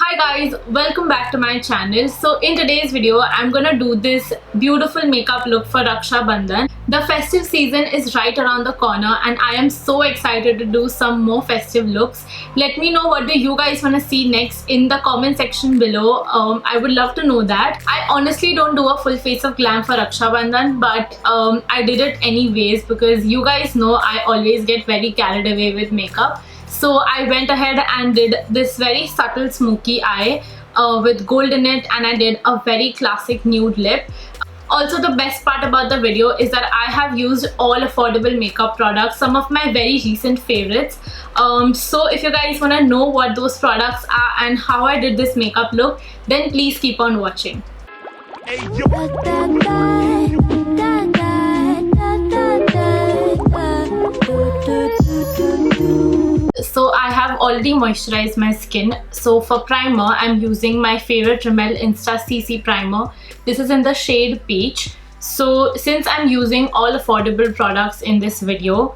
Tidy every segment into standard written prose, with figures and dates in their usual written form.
Hi guys, welcome back to my channel. So in today's video, I'm gonna do this beautiful makeup look for Raksha Bandhan. The festive season is right around the corner and I am so excited to do some more festive looks. Let me know what do you guys wanna see next in the comment section below. I would love to know that. I honestly don't do a full face of glam for Raksha Bandhan, but I did it anyways because you guys know I always get very carried away with makeup. So I went ahead and did this very subtle smoky eye with gold in it, and I did a very classic nude lip. Also, the best part about the video is that I have used all affordable makeup products, some of my very recent favorites. So if you guys want to know what those products are and how I did this makeup look, then please keep on watching. So I have already moisturized my skin. So for primer, I'm using my favorite Rimmel Insta CC primer. This is in the shade Peach. So since I'm using all affordable products in this video,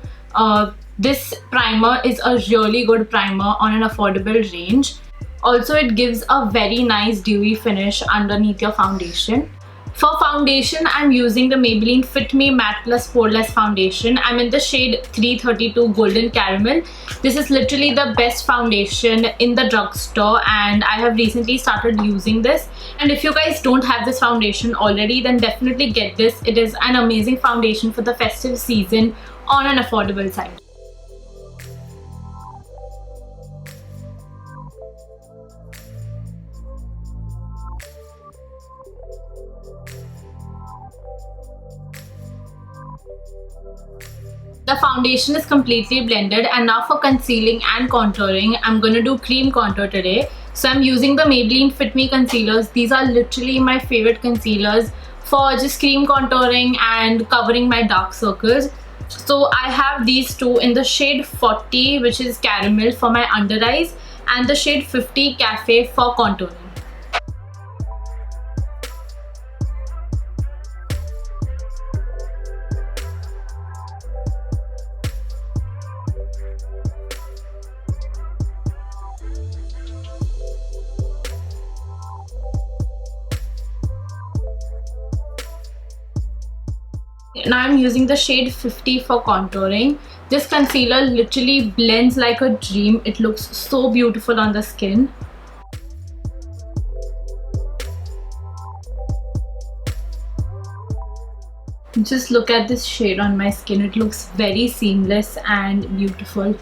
this primer is a really good primer on an affordable range. Also, it gives a very nice dewy finish underneath your foundation. For foundation, I'm using the Maybelline Fit Me Matte Plus Poreless Foundation. I'm in the shade 332 Golden Caramel. This is literally the best foundation in the drugstore and I have recently started using this. And if you guys don't have this foundation already, then definitely get this. It is an amazing foundation for the festive season on an affordable side. The foundation is completely blended, and now for concealing and contouring, I'm going to do cream contour today. So I'm using the Maybelline Fit Me concealers. These are literally my favorite concealers for just cream contouring and covering my dark circles. So I have these two in the shade 40, which is caramel, for my under eyes, and the shade 50 cafe for contouring. Now I'm using the shade 50 for contouring. This concealer literally blends like a dream. It looks so beautiful on the skin. Just look at this shade on my skin. It looks very seamless and beautiful.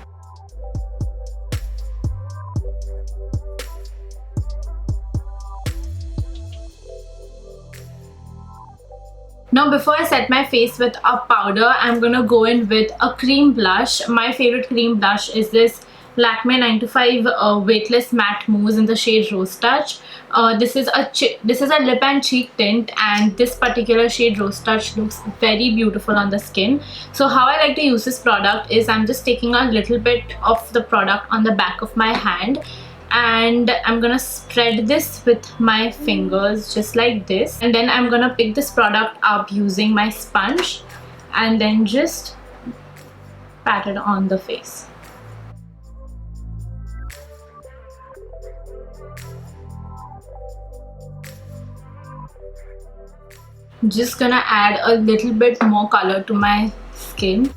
Now before I set my face with a powder, I'm gonna go in with a cream blush. My favorite cream blush is this Lakme 925 Weightless Matte Mousse in the shade Rose Touch. This is a lip and cheek tint, and this particular shade Rose Touch looks very beautiful on the skin. So how I like to use this product is I'm just taking a little bit of the product on the back of my hand, and I'm gonna spread this with my fingers just like this, and then I'm gonna pick this product up using my sponge and then just pat it on the face. Just gonna add a little bit more color to my skin.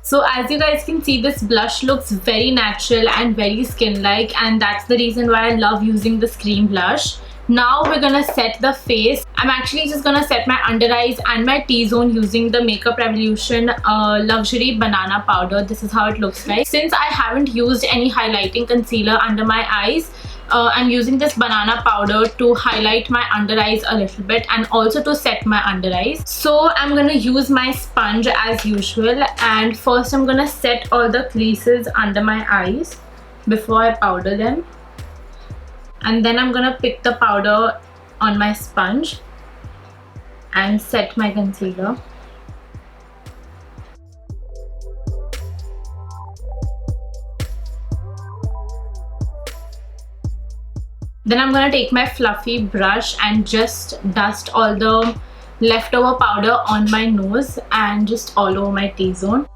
So as you guys can see, this blush looks very natural and very skin-like, and that's the reason why I love using this cream blush. Now we're gonna set the face. I'm actually just gonna set my under eyes and my T-zone using the Makeup Revolution Luxury Banana Powder. This is how it looks like. Since I haven't used any highlighting concealer under my eyes, I'm using this banana powder to highlight my under eyes a little bit and also to set my under eyes. So I'm gonna use my sponge as usual, and first I'm gonna set all the creases under my eyes before I powder them, and then I'm gonna pick the powder on my sponge and set my concealer. Then I'm gonna take my fluffy brush and just dust all the leftover powder on my nose and just all over my T-zone.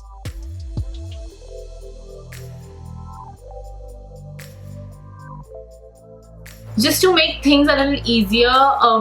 Just to make things a little easier,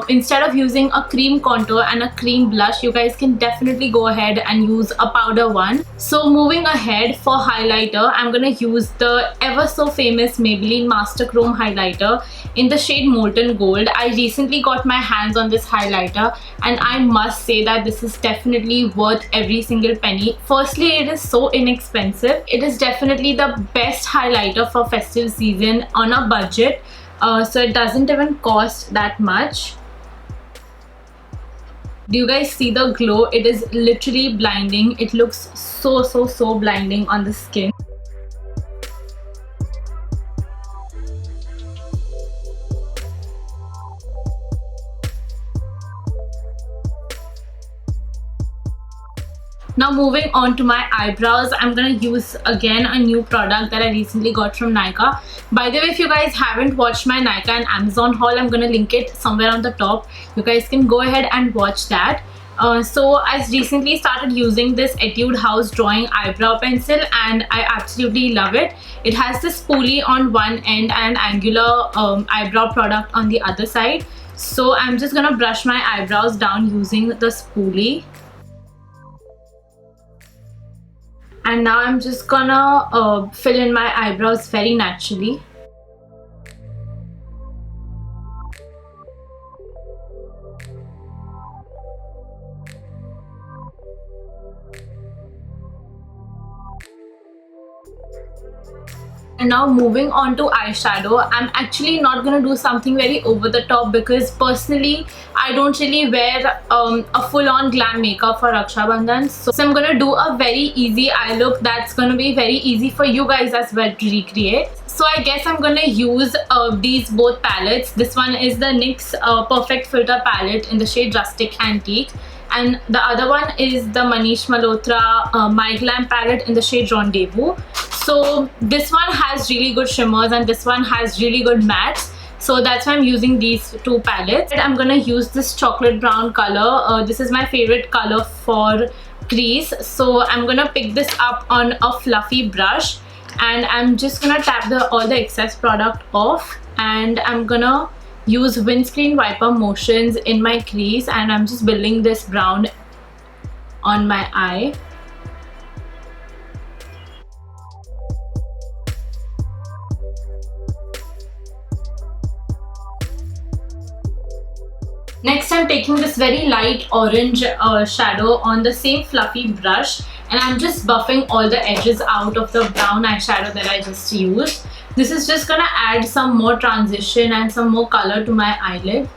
instead of using a cream contour and a cream blush, you guys can definitely go ahead and use a powder one. So moving ahead, for highlighter, I'm gonna use the ever so famous Maybelline Master Chrome highlighter in the shade Molten Gold. I recently got my hands on this highlighter and I must say that this is definitely worth every single penny. Firstly, it is so inexpensive. It is definitely the best highlighter for festive season on a budget. So it doesn't even cost that much. Do you guys see the glow? It is literally blinding. It looks so blinding on the skin. Now moving on to my eyebrows, I'm gonna use again a new product that I recently got from Nykaa. By the way, if you guys haven't watched my Nykaa and Amazon haul, I'm gonna link it somewhere on the top. You guys can go ahead and watch that. So I recently started using this Etude House Drawing Eyebrow Pencil and I absolutely love it. It has this spoolie on one end and an angular eyebrow product on the other side. So I'm just gonna brush my eyebrows down using the spoolie. And now I'm just gonna fill in my eyebrows very naturally. And now moving on to eyeshadow, I'm actually not gonna do something very over the top because personally I don't really wear a full-on glam makeup for Raksha Bandhan. So I'm gonna do a very easy eye look that's gonna be very easy for you guys as well to recreate. So I guess I'm gonna use these both palettes. This one is the NYX Perfect Filter palette in the shade Rustic Antique, and the other one is the Manish Malhotra My Glam palette in the shade Rendezvous. So this one has really good shimmers and this one has really good mattes. So that's why I'm using these two palettes. I'm gonna use this chocolate brown color. This is my favorite color for crease. So I'm gonna pick this up on a fluffy brush and I'm just gonna tap all the excess product off, and I'm gonna use windscreen wiper motions in my crease and I'm just building this brown on my eye. Next, I'm taking this very light orange shadow on the same fluffy brush and I'm just buffing all the edges out of the brown eyeshadow that I just used. This is just gonna add some more transition and some more color to my eyelid.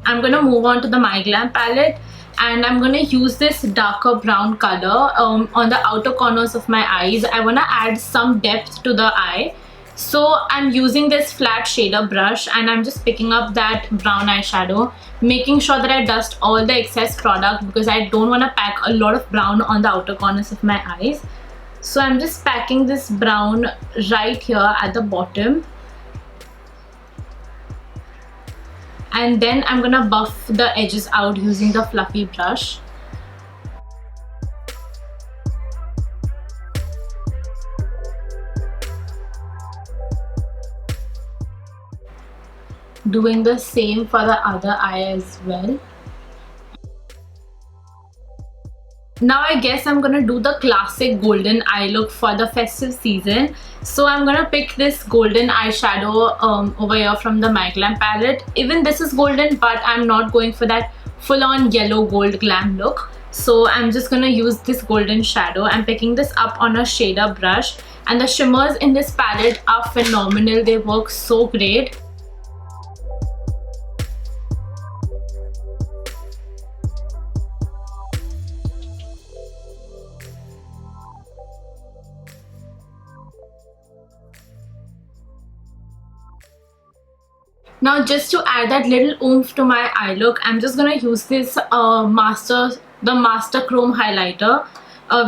I'm gonna move on to the My Glam palette and I'm gonna use this darker brown color on the outer corners of my eyes. I wanna add some depth to the eye. So I'm using this flat shader brush and I'm just picking up that brown eyeshadow, making sure that I dust all the excess product because I don't want to pack a lot of brown on the outer corners of my eyes. So I'm just packing this brown right here at the bottom. And then I'm gonna buff the edges out using the fluffy brush. Doing the same for the other eye as well. Now I guess I'm gonna do the classic golden eye look for the festive season. So I'm gonna pick this golden eyeshadow over here from the My Glam palette. Even this is golden, but I'm not going for that full-on yellow gold glam look. So I'm just gonna use this golden shadow. I'm picking this up on a shader brush and the shimmers in this palette are phenomenal. They work so great. Now just to add that little oomph to my eye look, I'm just gonna use this Master Chrome highlighter.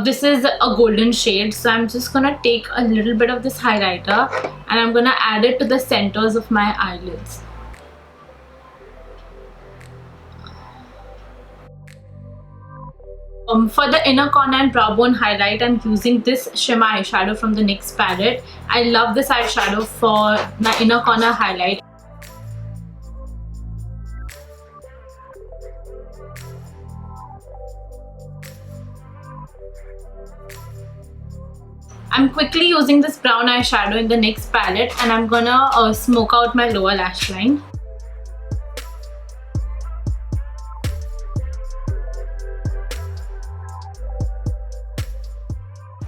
This is a golden shade, so I'm just gonna take a little bit of this highlighter and I'm gonna add it to the centers of my eyelids. For the inner corner and brow bone highlight, I'm using this shimmer eyeshadow from the NYX palette. I love this eyeshadow for my inner corner highlight. I'm quickly using this brown eyeshadow in the NYX palette, and I'm gonna smoke out my lower lash line.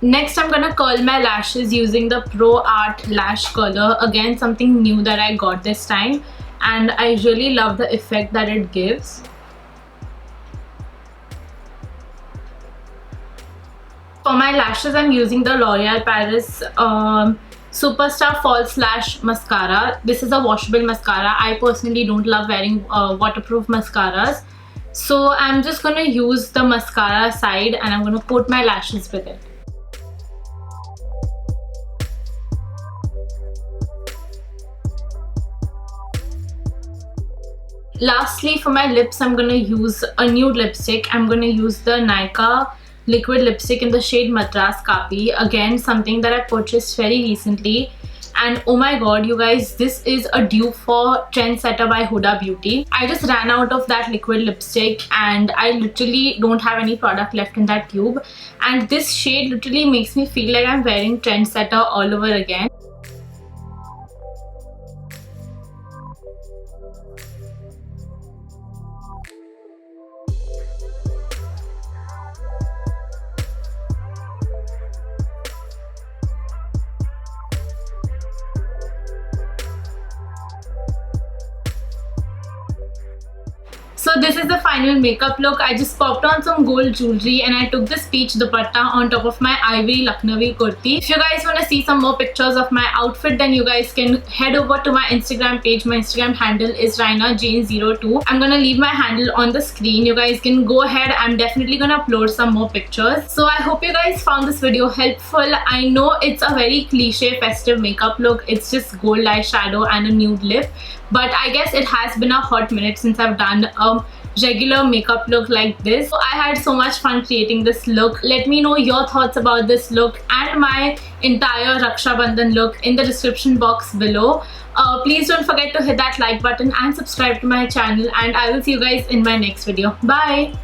Next, I'm gonna curl my lashes using the Pro Art Lash Curler. Again, something new that I got this time, and I really love the effect that it gives. For my lashes, I'm using the L'Oreal Paris Superstar False Lash Mascara. This is a washable mascara. I personally don't love wearing waterproof mascaras. So I'm just going to use the mascara side and I'm going to coat my lashes with it. Lastly, for my lips, I'm going to use a nude lipstick. I'm going to use the Nykaa liquid lipstick in the shade Madras Kapi. Again, something that I purchased very recently, and oh my god, you guys, this is a dupe for Trendsetter by Huda Beauty. I just ran out of that liquid lipstick and I literally don't have any product left in that tube, and this shade literally makes me feel like I'm wearing Trendsetter all over again. So this is the final makeup look. I just popped on some gold jewelry and I took this peach dupatta on top of my ivory Lucknowi kurti. If you guys want to see some more pictures of my outfit, then you guys can head over to my Instagram page. My Instagram handle is RainaJane02. I'm gonna leave my handle on the screen. You guys can go ahead. I'm definitely gonna upload some more pictures. So I hope you guys found this video helpful. I know it's a very cliche festive makeup look. It's just gold eyeshadow and a nude lip. But I guess it has been a hot minute since I've done a regular makeup look like this. So I had so much fun creating this look. Let me know your thoughts about this look and my entire Raksha Bandhan look in the description box below. Please don't forget to hit that like button and subscribe to my channel, and I will see you guys in my next video. Bye!